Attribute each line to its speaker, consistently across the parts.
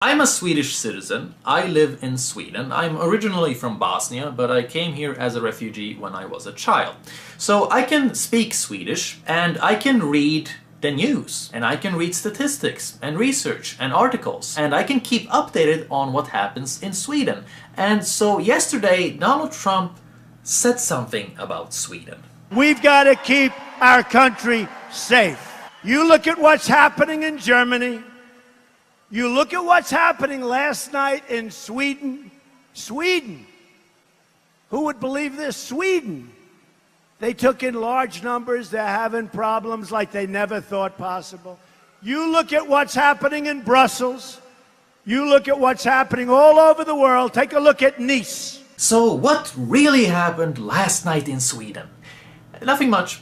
Speaker 1: I'm a Swedish citizen. I live in Sweden. I'm originally from Bosnia, but I came here as a refugee when I was a child. So I can speak Swedish and I can read the news and I can read statistics and research and articles and I can keep updated on what happens in Sweden. And so yesterday Donald Trump said something about Sweden.
Speaker 2: We've got to keep our country safe. You look at what's happening in Germany. You look at what's happening last night in Sweden. Sweden. Who would believe this? Sweden. They took in large numbers. They're having problems like they never thought possible. You look at what's happening in Brussels. You look at what's happening all over the world. Take a look at Nice.
Speaker 1: So what really happened last night in Sweden? Nothing much.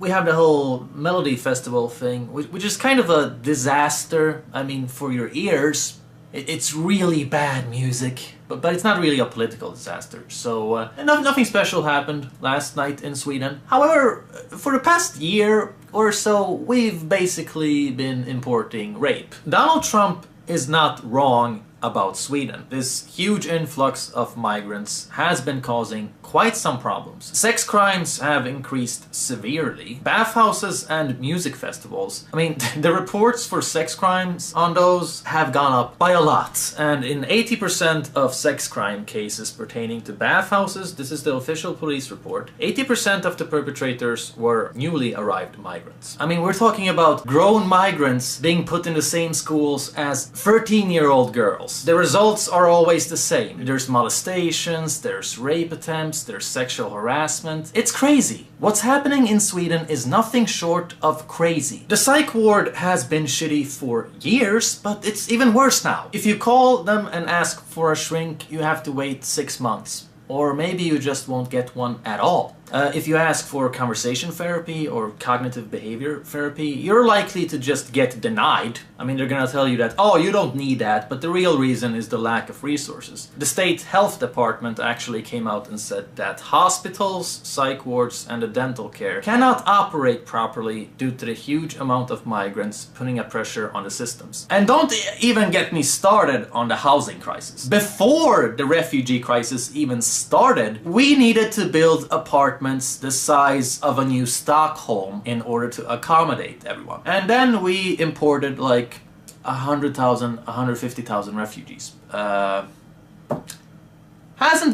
Speaker 1: We have the whole Melody Festival thing, which is kind of a disaster. I mean, for your ears, it's really bad music, but it's not really a political disaster. So nothing special happened last night in Sweden. However, for the past year or so, we've basically been importing rape. Donald Trump is not wrong about Sweden. This huge influx of migrants has been causing quite some problems. Sex crimes have increased severely. Bathhouses and music festivals, I mean, the reports for sex crimes on those have gone up by a lot. And in 80% of sex crime cases pertaining to bathhouses, this is the official police report, 80% of the perpetrators were newly arrived migrants. I mean, we're talking about grown migrants being put in the same schools as 13-year-old girls. The results are always the same. There's molestations, there's rape attempts, there's sexual harassment. It's crazy. What's happening in Sweden is nothing short of crazy. The psych ward has been shitty for years, but it's even worse now. If you call them and ask for a shrink, you have to wait 6 months. Or maybe you just won't get one at all. If you ask for conversation therapy or cognitive behavior therapy, you're likely to just get denied. I mean, they're gonna tell you that, oh, you don't need that, but the real reason is the lack of resources. The state health department actually came out and said that hospitals, psych wards, and the dental care cannot operate properly due to the huge amount of migrants putting a pressure on the systems. And don't even get me started on the housing crisis. Before the refugee crisis even started, we needed to build apartments the size of a new Stockholm in order to accommodate everyone. And then we imported like 100,000, 150,000 refugees. Hasn't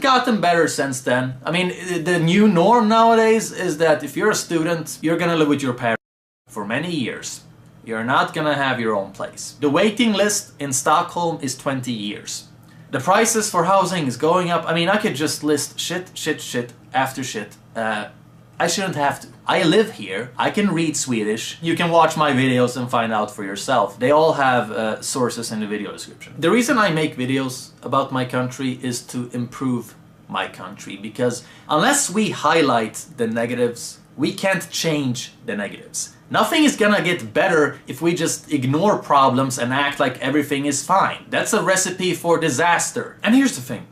Speaker 1: gotten better since then. I mean, the new norm nowadays is that if you're a student, you're gonna live with your parents for many years. You're not gonna have your own place. The waiting list in Stockholm is 20 years. The prices for housing is going up. I mean, I could just list shit after shit. I shouldn't have to. I live here. I can read Swedish. You can watch my videos and find out for yourself. They all have sources in the video description. The reason I make videos about my country is to improve my country, because unless we highlight the negatives, we can't change the negatives. Nothing is gonna get better if we just ignore problems and act like everything is fine. That's a recipe for disaster. And here's the thing.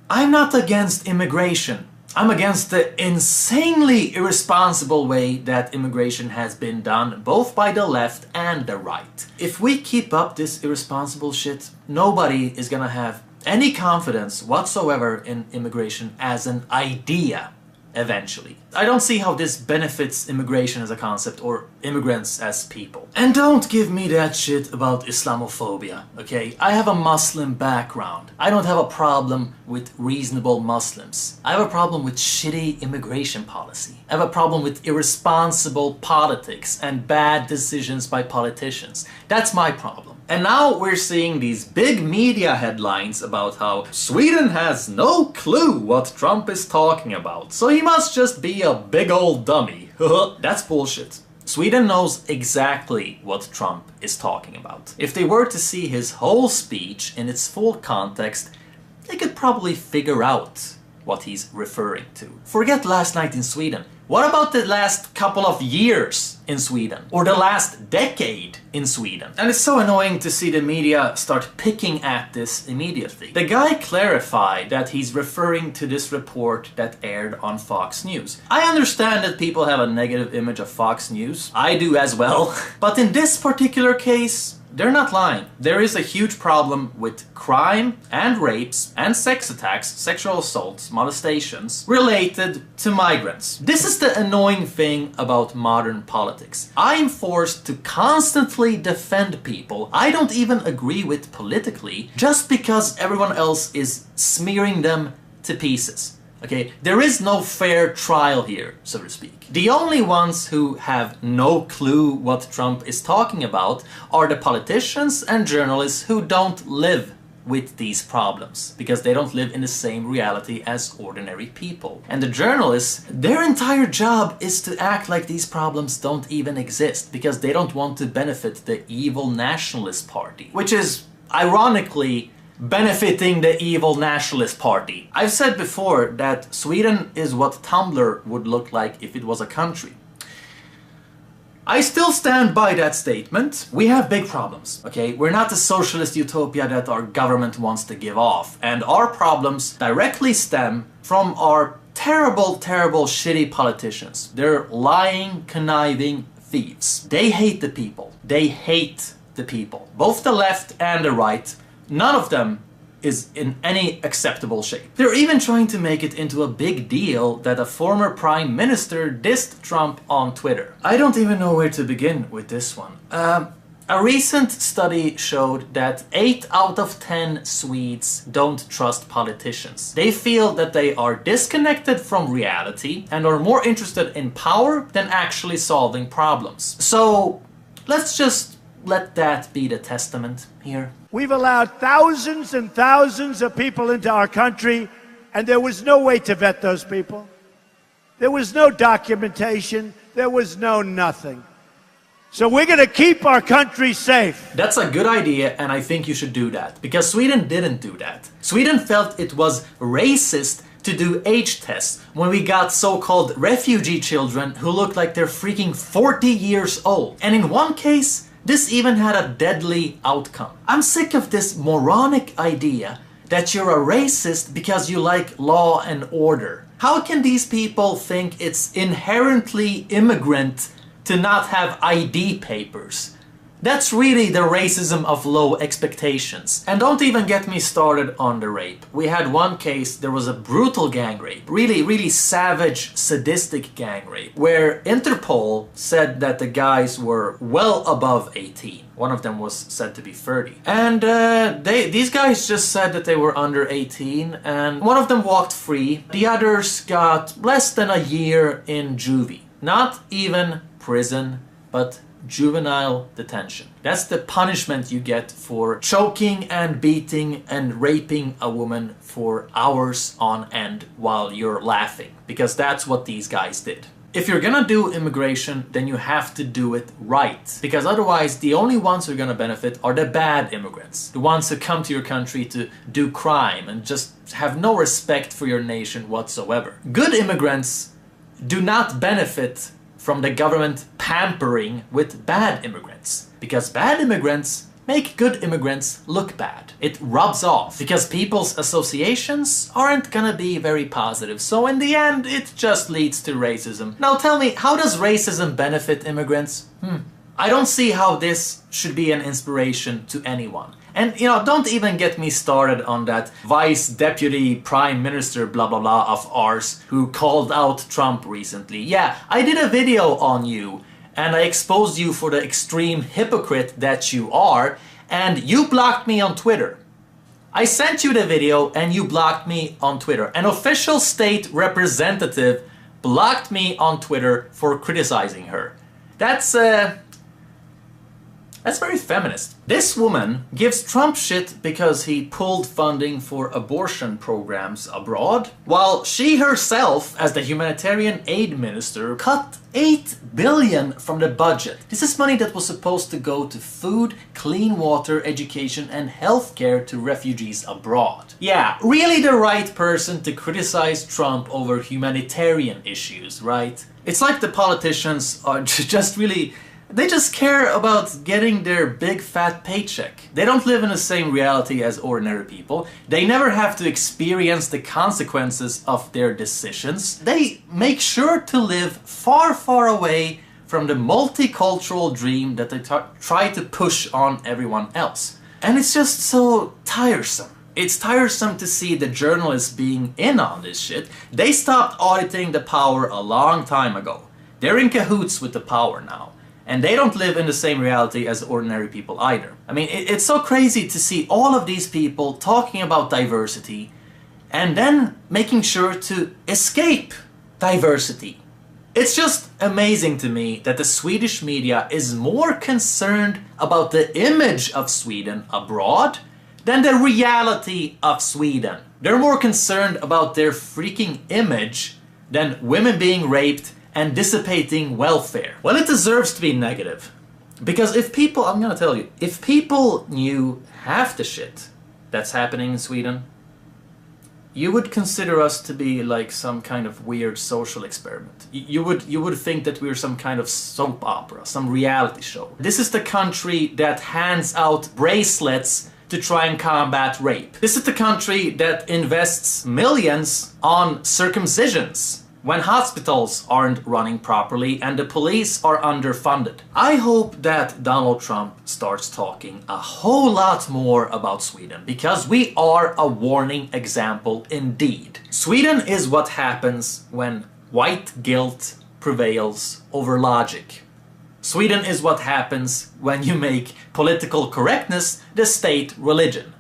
Speaker 1: I'm not against immigration. I'm against the insanely irresponsible way that immigration has been done, both by the left and the right. If we keep up this irresponsible shit, nobody is gonna have any confidence whatsoever in immigration as an idea. Eventually. I don't see how this benefits immigration as a concept or immigrants as people. And don't give me that shit about Islamophobia, okay? I have a Muslim background. I don't have a problem with reasonable Muslims. I have a problem with shitty immigration policy. I have a problem with irresponsible politics and bad decisions by politicians. That's my problem. And now we're seeing these big media headlines about how Sweden has no clue what Trump is talking about, so he must just be a big old dummy. That's bullshit. Sweden knows exactly what Trump is talking about. If they were to see his whole speech in its full context, they could probably figure out what he's referring to. Forget last night in Sweden. What about the last couple of years in Sweden? Or the last decade in Sweden? And it's so annoying to see the media start picking at this immediately. The guy clarified that he's referring to this report that aired on Fox News. I understand that people have a negative image of Fox News. I do as well. But in this particular case, They're not lying. There is a huge problem with crime and rapes and sex attacks, sexual assaults, molestations related to migrants. This is the annoying thing about modern politics. I am forced to constantly defend people I don't even agree with politically just because everyone else is smearing them to pieces. Okay, there is no fair trial here, so to speak. The only ones who have no clue what Trump is talking about are the politicians and journalists who don't live with these problems, because they don't live in the same reality as ordinary people. And the journalists, their entire job is to act like these problems don't even exist, because they don't want to benefit the evil nationalist party, which is ironically benefiting the evil nationalist party. I've said before that Sweden is what Tumblr would look like if it was a country. I still stand by that statement. We have big problems, okay? We're not the socialist utopia that our government wants to give off. And our problems directly stem from our terrible, terrible, shitty politicians. They're lying, conniving thieves. They hate the people. They hate the people. Both the left and the right. None of them is in any acceptable shape. They're even trying to make it into a big deal that a former prime minister dissed Trump on Twitter. I don't even know where to begin with this one. A recent study showed that 8 out of 10 Swedes don't trust politicians. They feel that they are disconnected from reality and are more interested in power than actually solving problems. So let's just let that be the testament here.
Speaker 2: We've allowed thousands and thousands of people into our country, and there was no way to vet those people. There was no documentation. There was no nothing. So we're going to keep our country safe.
Speaker 1: That's a good idea, and I think you should do that. Because Sweden didn't do that. Sweden felt it was racist to do age tests when we got so-called refugee children who looked like they're freaking 40 years old. And in one case, this even had a deadly outcome. I'm sick of this moronic idea that you're a racist because you like law and order. How can these people think it's inherently immigrant to not have ID papers? That's really the racism of low expectations. And don't even get me started on the rape. We had one case, there was a brutal gang rape. Really savage, sadistic gang rape. Where Interpol said that the guys were well above 18. One of them was said to be 30. And these guys just said that they were under 18. And one of them walked free. The others got less than a year in juvie. Not even prison, but juvenile detention. That's the punishment you get for choking and beating and raping a woman for hours on end while you're laughing. Because that's what these guys did. If you're gonna do immigration, then you have to do it right. Because otherwise, the only ones who are gonna benefit are the bad immigrants. The ones who come to your country to do crime and just have no respect for your nation whatsoever. Good immigrants do not benefit from the government pampering with bad immigrants. Because bad immigrants make good immigrants look bad. It rubs off. Because people's associations aren't gonna be very positive. So in the end, it just leads to racism. Now tell me, how does racism benefit immigrants? I don't see how this should be an inspiration to anyone. And, you know, don't even get me started on that vice deputy prime minister blah blah blah of ours who called out Trump recently. Yeah, I did a video on you and I exposed you for the extreme hypocrite that you are, and you blocked me on Twitter. I sent you the video and you blocked me on Twitter. An official state representative blocked me on Twitter for criticizing her. That's very feminist. This woman gives Trump shit because he pulled funding for abortion programs abroad, while she herself, as the humanitarian aid minister, cut $8 billion from the budget. This is money that was supposed to go to food, clean water, education, and healthcare to refugees abroad. Yeah, really the right person to criticize Trump over humanitarian issues, right? It's like the politicians are just really... They just care about getting their big fat paycheck. They don't live in the same reality as ordinary people. They never have to experience the consequences of their decisions. They make sure to live far, far away from the multicultural dream that they try to push on everyone else. And it's just so tiresome. It's tiresome to see the journalists being in on this shit. They stopped auditing the power a long time ago. They're in cahoots with the power now. And they don't live in the same reality as ordinary people either. I mean, it's so crazy to see all of these people talking about diversity and then making sure to escape diversity. It's just amazing to me that the Swedish media is more concerned about the image of Sweden abroad than the reality of Sweden. They're more concerned about their freaking image than women being raped and dissipating welfare. Well, it deserves to be negative. Because if people, I'm gonna tell you, if people knew half the shit that's happening in Sweden, you would consider us to be like some kind of weird social experiment. You would think that we're some kind of soap opera, some reality show. This is the country that hands out bracelets to try and combat rape. This is the country that invests millions on circumcisions when hospitals aren't running properly and the police are underfunded. I hope that Donald Trump starts talking a whole lot more about Sweden, because we are a warning example indeed. Sweden is what happens when white guilt prevails over logic. Sweden is what happens when you make political correctness the state religion.